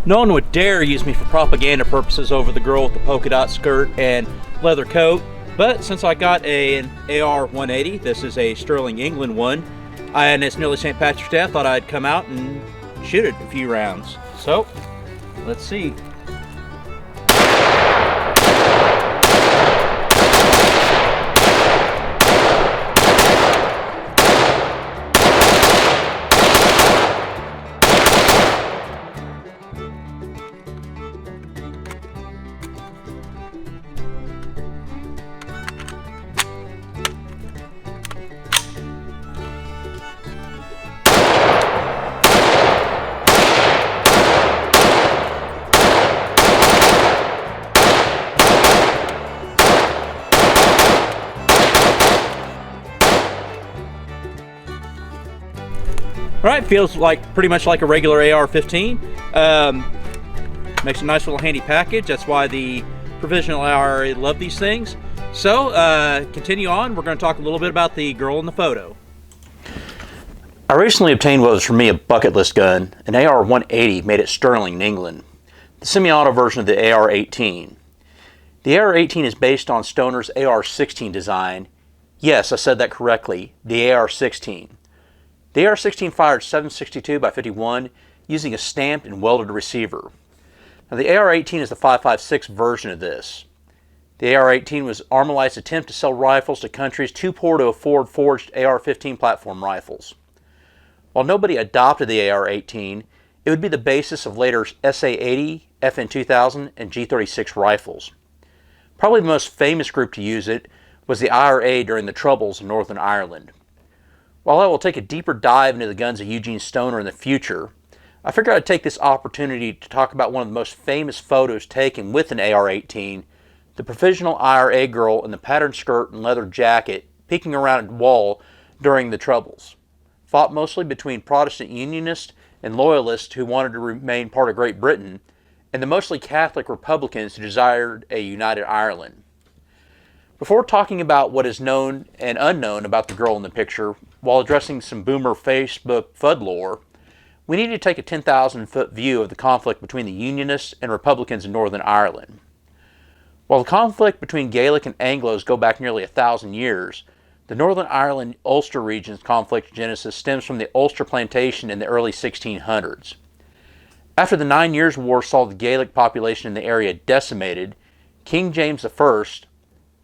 No one would dare use me for propaganda purposes over the girl with the polka dot skirt and leather coat, but since I got an AR-180, this is a Sterling England one, and it's nearly St. Patrick's Day, I thought I'd come out and shoot it a few rounds. So, let's see. Alright, feels like pretty much like a regular AR-15. Makes a nice little handy package. That's why the provisional IRA love these things. So, continue on. We're going to talk a little bit about the girl in the photo. I recently obtained what was for me a bucket list gun, an AR-180 made at Sterling in England, the semi-auto version of the AR-18. The AR-18 is based on Stoner's AR-16 design. Yes, I said that correctly, the AR-16. The AR-16 fired 7.62 by 51 using a stamped and welded receiver. Now the AR-18 is the 5.56 version of this. The AR-18 was Armalite's attempt to sell rifles to countries too poor to afford forged AR-15 platform rifles. While nobody adopted the AR-18, it would be the basis of later SA-80, FN-2000, and G-36 rifles. Probably the most famous group to use it was the IRA during the Troubles in Northern Ireland. While I will take a deeper dive into the guns of Eugene Stoner in the future, I figured I'd take this opportunity to talk about one of the most famous photos taken with an AR-18, the provisional IRA girl in the patterned skirt and leather jacket peeking around a wall during the Troubles, fought mostly between Protestant Unionists and Loyalists who wanted to remain part of Great Britain, and the mostly Catholic Republicans who desired a united Ireland. Before talking about what is known and unknown about the girl in the picture, while addressing some boomer Facebook Fuddlore, we need to take a 10,000-foot view of the conflict between the Unionists and Republicans in Northern Ireland. While the conflict between Gaelic and Anglos go back nearly 1,000 years, the Northern Ireland Ulster region's conflict genesis stems from the Ulster Plantation in the early 1600s. After the 9 Years' War saw the Gaelic population in the area decimated, King James I,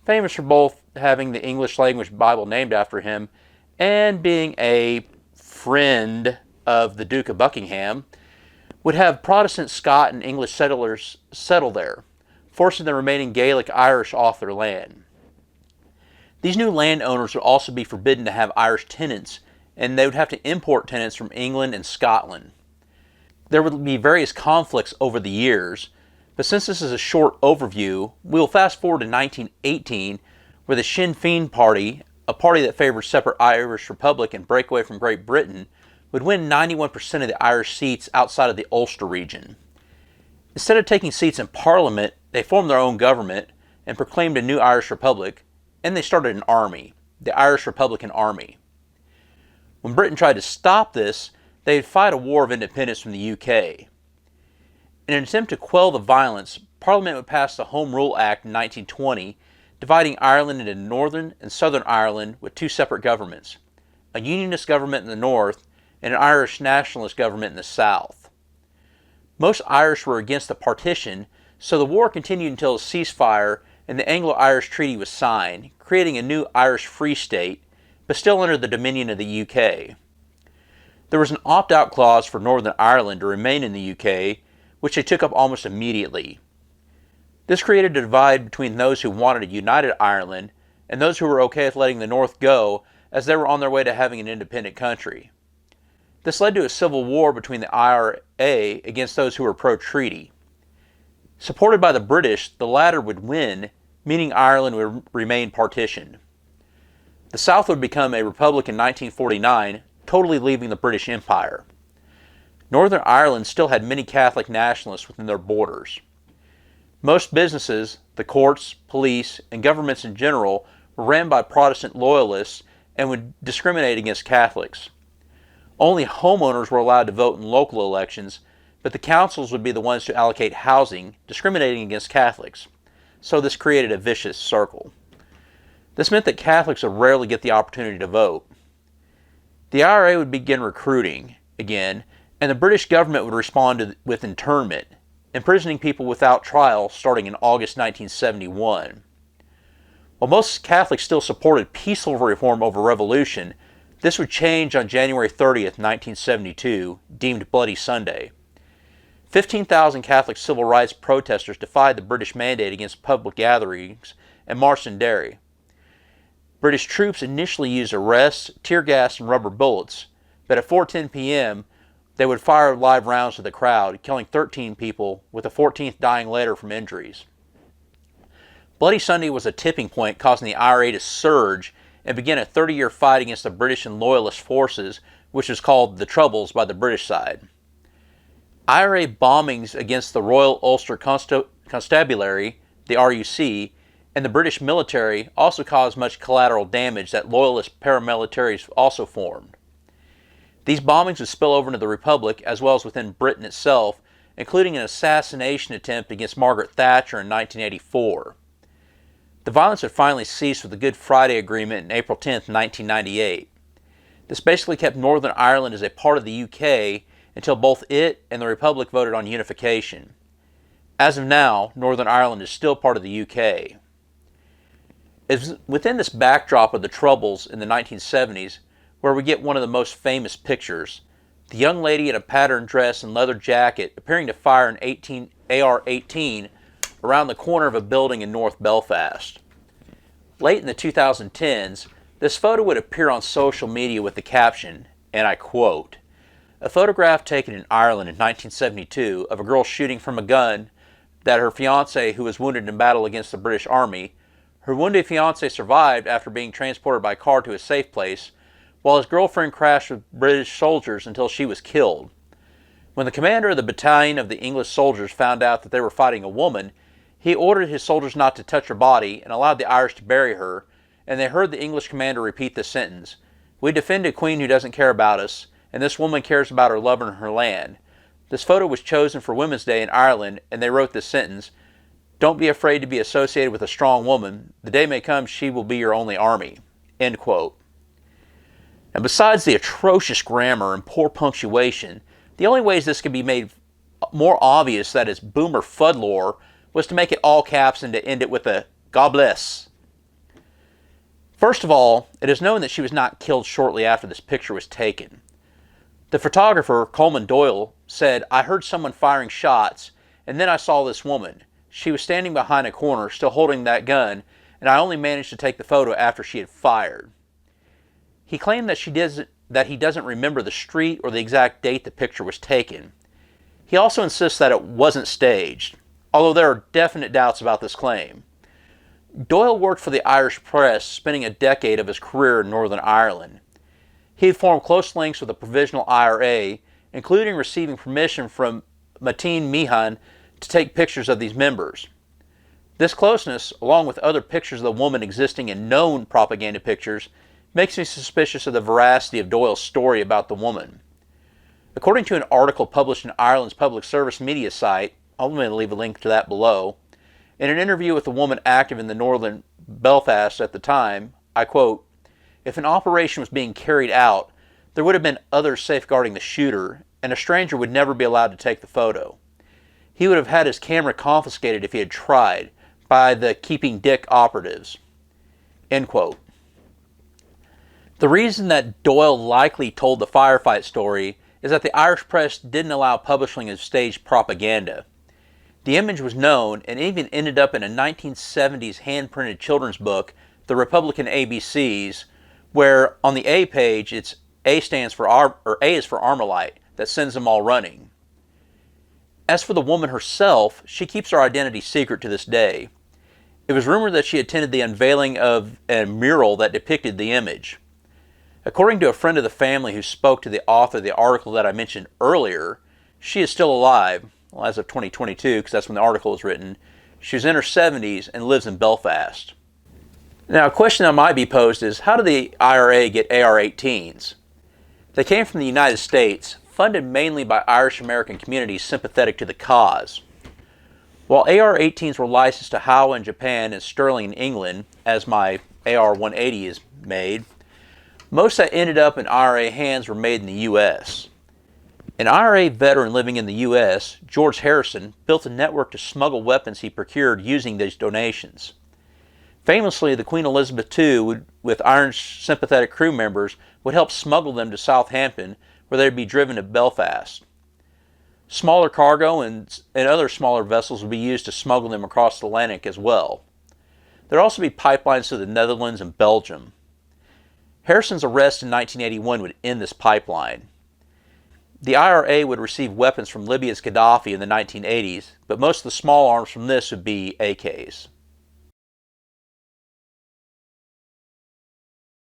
famous for both having the English language Bible named after him and being a friend of the Duke of Buckingham, would have Protestant Scot and English settlers settle there, forcing the remaining Gaelic Irish off their land. These new landowners would also be forbidden to have Irish tenants, and they would have to import tenants from England and Scotland. There would be various conflicts over the years, but since this is a short overview, we will fast forward to 1918, where the Sinn Féin party, a party that favored separate Irish Republic and breakaway from Great Britain, would win 91% of the Irish seats outside of the Ulster region. Instead of taking seats in Parliament, they formed their own government and proclaimed a new Irish Republic, and they started an army, the Irish Republican Army. When Britain tried to stop this, they would fight a war of independence from the UK. In an attempt to quell the violence, Parliament would pass the Home Rule Act in 1920, dividing Ireland into Northern and Southern Ireland with two separate governments, a Unionist government in the north and an Irish nationalist government in the south. Most Irish were against the partition, so the war continued until a ceasefire and the Anglo-Irish Treaty was signed, creating a new Irish Free State, but still under the dominion of the UK. There was an opt-out clause for Northern Ireland to remain in the UK, which they took up almost immediately. This created a divide between those who wanted a united Ireland and those who were okay with letting the North go, as they were on their way to having an independent country. This led to a civil war between the IRA against those who were pro-treaty. Supported by the British, the latter would win, meaning Ireland would remain partitioned. The South would become a republic in 1949, totally leaving the British Empire. Northern Ireland still had many Catholic nationalists within their borders. Most businesses, the courts, police, and governments in general were ran by Protestant loyalists and would discriminate against Catholics. Only homeowners were allowed to vote in local elections, but the councils would be the ones to allocate housing, discriminating against Catholics. So this created a vicious circle. This meant that Catholics would rarely get the opportunity to vote. The IRA would begin recruiting again, and the British government would respond with internment, imprisoning people without trial starting in August 1971. While most Catholics still supported peaceful reform over revolution, this would change on January 30th, 1972, deemed Bloody Sunday. 15,000 Catholic civil rights protesters defied the British mandate against public gatherings and marched in Derry. British troops initially used arrests, tear gas, and rubber bullets, but at 4:10 p.m., they would fire live rounds to the crowd, killing 13 people, with the 14th dying later from injuries. Bloody Sunday was a tipping point, causing the IRA to surge and begin a 30-year fight against the British and Loyalist forces, which was called the Troubles by the British side. IRA bombings against the Royal Ulster Constabulary, the RUC, and the British military also caused much collateral damage that Loyalist paramilitaries also formed. These bombings would spill over into the Republic as well as within Britain itself, including an assassination attempt against Margaret Thatcher in 1984. The violence would finally cease with the Good Friday Agreement on April 10, 1998. This basically kept Northern Ireland as a part of the UK until both it and the Republic voted on unification. As of now, Northern Ireland is still part of the UK. It's within this backdrop of the Troubles in the 1970s where we get one of the most famous pictures, the young lady in a patterned dress and leather jacket appearing to fire an AR-18 around the corner of a building in North Belfast. Late in the 2010s, this photo would appear on social media with the caption, and I quote, "A photograph taken in Ireland in 1972 of a girl shooting from a gun that her fiancé, who was wounded in battle against the British Army, her wounded fiancé survived after being transported by car to a safe place, while his girlfriend crashed with British soldiers until she was killed. When the commander of the battalion of the English soldiers found out that they were fighting a woman, he ordered his soldiers not to touch her body and allowed the Irish to bury her, and they heard the English commander repeat this sentence, 'We defend a queen who doesn't care about us, and this woman cares about her lover and her land.' This photo was chosen for Women's Day in Ireland, and they wrote this sentence, 'Don't be afraid to be associated with a strong woman. The day may come she will be your only army.'" End quote. And besides the atrocious grammar and poor punctuation, the only ways this could be made more obvious that it's Boomer Fuddlore was to make it all caps and to end it with a "God bless." First of all, it is known that she was not killed shortly after this picture was taken. The photographer, Coleman Doyle, said, "I heard someone firing shots, and then I saw this woman. She was standing behind a corner, still holding that gun, and I only managed to take the photo after she had fired." He claimed that he doesn't remember the street or the exact date the picture was taken. He also insists that it wasn't staged, although there are definite doubts about this claim. Doyle worked for the Irish press, spending a decade of his career in Northern Ireland. He had formed close links with the Provisional IRA, including receiving permission from Mateen Meehan to take pictures of these members. This closeness, along with other pictures of the woman existing in known propaganda pictures, makes me suspicious of the veracity of Doyle's story about the woman. According to an article published in Ireland's public service media site, I'm going to leave a link to that below, in an interview with a woman active in the northern Belfast at the time, I quote, "If an operation was being carried out, there would have been others safeguarding the shooter, and a stranger would never be allowed to take the photo. He would have had his camera confiscated if he had tried, by the Keeping Dick operatives." End quote. The reason that Doyle likely told the firefight story is that the Irish press didn't allow publishing of staged propaganda. The image was known and even ended up in a 1970s hand-printed children's book, The Republican ABCs, where on the A page it's A is for Armalite, that sends them all running. As for the woman herself, she keeps her identity secret to this day. It was rumored that she attended the unveiling of a mural that depicted the image. According to a friend of the family who spoke to the author of the article that I mentioned earlier, she is still alive, well, as of 2022, because that's when the article was written. She's in her 70s and lives in Belfast. Now, a question that might be posed is, how did the IRA get AR-18s? They came from the United States, funded mainly by Irish-American communities sympathetic to the cause. While AR-18s were licensed to Howa in Japan and Sterling in England, as my AR-180 is made, most that ended up in IRA hands were made in the U.S. An IRA veteran living in the U.S., George Harrison, built a network to smuggle weapons he procured using these donations. Famously, the Queen Elizabeth II, with Irish sympathetic crew members, would help smuggle them to Southampton, where they would be driven to Belfast. Smaller cargo and other smaller vessels would be used to smuggle them across the Atlantic as well. There would also be pipelines to the Netherlands and Belgium. Harrison's arrest in 1981 would end this pipeline. The IRA would receive weapons from Libya's Gaddafi in the 1980s, but most of the small arms from this would be AKs.